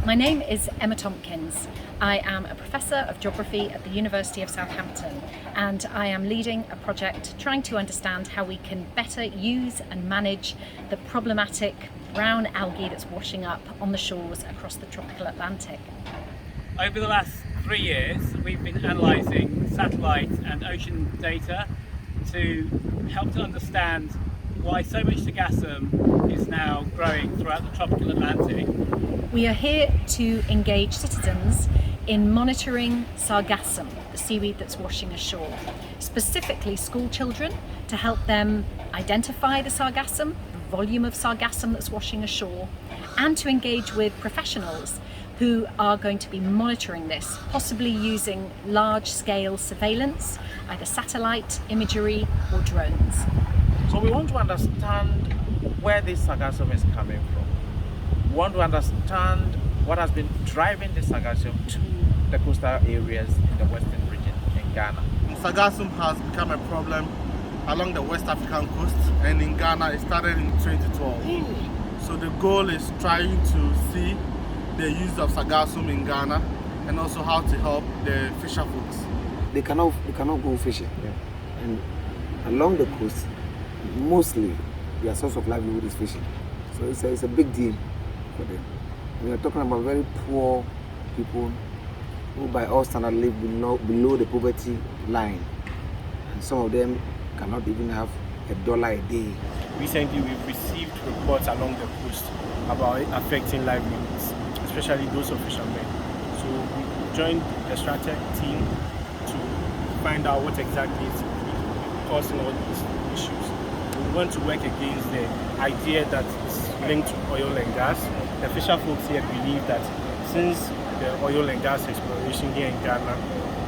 My name is Emma Tompkins. I am a professor of geography at the University of Southampton, and I am leading a project trying to understand how we can better use and manage the problematic brown algae that's washing up on the shores across the tropical Atlantic. Over the last 3 years, we've been analysing satellite and ocean data to help to understand why so much Sargassum is now growing throughout the tropical Atlantic. We are here to engage citizens in monitoring Sargassum, the seaweed that's washing ashore, specifically school children, to help them identify the Sargassum, the volume of Sargassum that's washing ashore, and to engage with professionals who are going to be monitoring this, possibly using large-scale surveillance, either satellite, imagery or drones. So we want to understand where this Sargassum is coming from. We want to understand what has been driving the Sargassum to the coastal areas in the western region in Ghana. Sargassum has become a problem along the West African coast, and in Ghana it started in 2012. So the goal is trying to see the use of Sargassum in Ghana and also how to help the fisher folks. They cannot go fishing. And along the coast, mostly their source of livelihood is fishing. So it's a big deal for them. We are talking about very poor people who by all standards live below the poverty line. And some of them cannot even have $1 a day. Recently we've received reports along the coast about it affecting livelihoods, especially those of fishermen. So we joined the SARTRAC team to find out what exactly is causing all these issues. We want to work against the idea that it's linked to oil and gas. The fisher folks here believe that since the oil and gas exploration here in Ghana,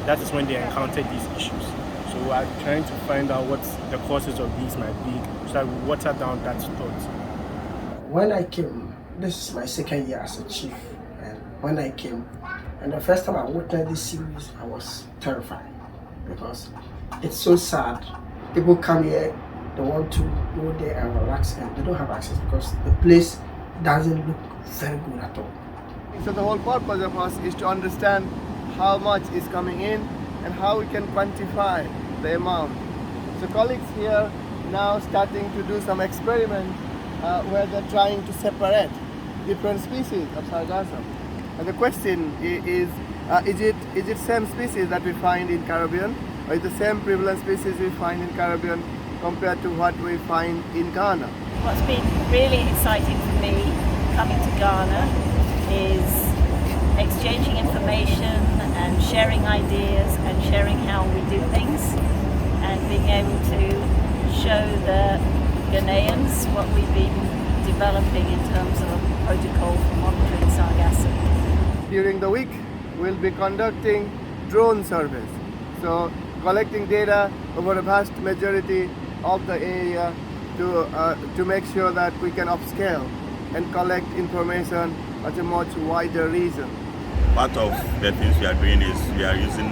that is when they encountered these issues. So we are trying to find out what the causes of these might be, so that we water down that thought. When I came, this is my second year as a chief, and when I came, and the first time I witnessed this series, I was terrified because it's so sad. People come here, they want to go there and relax, and they don't have access because the place doesn't look very good at all. So the whole purpose of us is to understand how much is coming in and how we can quantify the amount. So colleagues here now starting to do some experiments where they're trying to separate different species of Sargassum. And the question is it same species that we find in Caribbean, or is the same prevalent species we find in Caribbean compared to what we find in Ghana? What's been really exciting for me coming to Ghana is exchanging information and sharing ideas and sharing how we do things, and being able to show the Ghanaians what we've been developing in terms of a protocol for monitoring Sargassum. During the week, we'll be conducting drone surveys. So collecting data over a vast majority of the area to make sure that we can upscale and collect information at a much wider region. Part of the things we are doing is we are using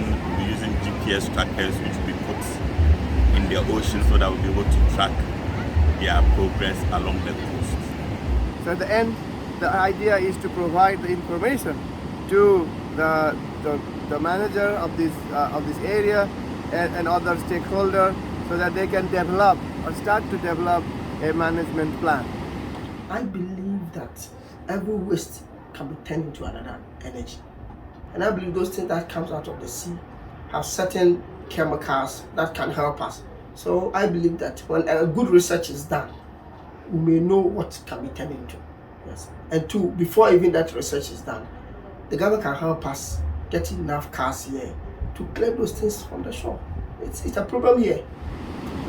GPS trackers which we put in the ocean so that we'll be able to track their progress along the coast. So at the end, the idea is to provide the information to the manager of this area and other stakeholders so that they can develop or start to develop a management plan. I believe that every waste can be turned into another energy. And I believe those things that comes out of the sea have certain chemicals that can help us. So I believe that when a good research is done, we may know what can be turned into. Yes. And two, before even that research is done, the government can help us get enough cars here to clear those things from the shore. It's a problem here.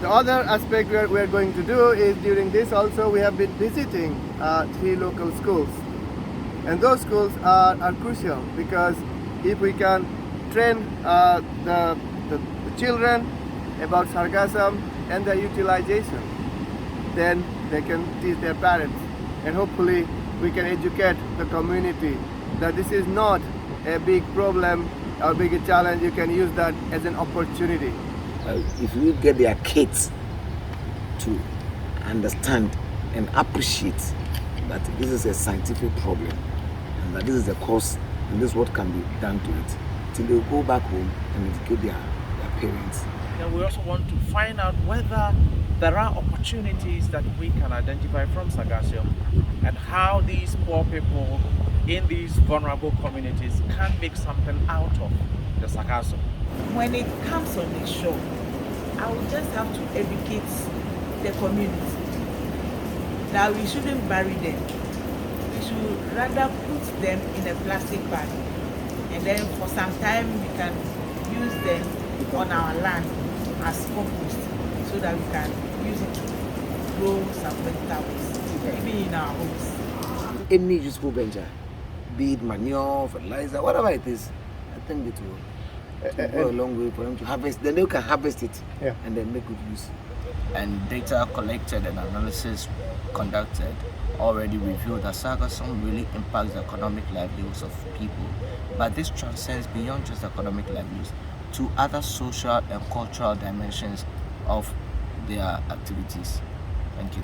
The other aspect we are going to do is during this also we have been visiting 3 local schools. And those schools are crucial because if we can train the children about Sargassum and their utilization, then they can teach their parents, and hopefully we can educate the community that this is not a big problem or big challenge. You can use that as an opportunity. If we get their kids to understand and appreciate that this is a scientific problem, and that this is the cause and this is what can be done to it, till they go back home and educate their parents. And we also want to find out whether there are opportunities that we can identify from Sargassum and how these poor people in these vulnerable communities can make something out of the Sargassum. When it comes on the shore, I will just have to educate the community that we shouldn't bury them. We should rather put them in a plastic bag, and then for some time we can use them on our land as compost, so that we can use it to grow some vegetables, even in our homes. Any useful venture, be it manure, fertilizer, whatever it is, I think it will go a long way for them to harvest. Then they can harvest it and then make good use. And data collected and analysis conducted already revealed that Sargassum really impacts the economic livelihoods of people. But this transcends beyond just economic livelihoods to other social and cultural dimensions of their activities. Thank you.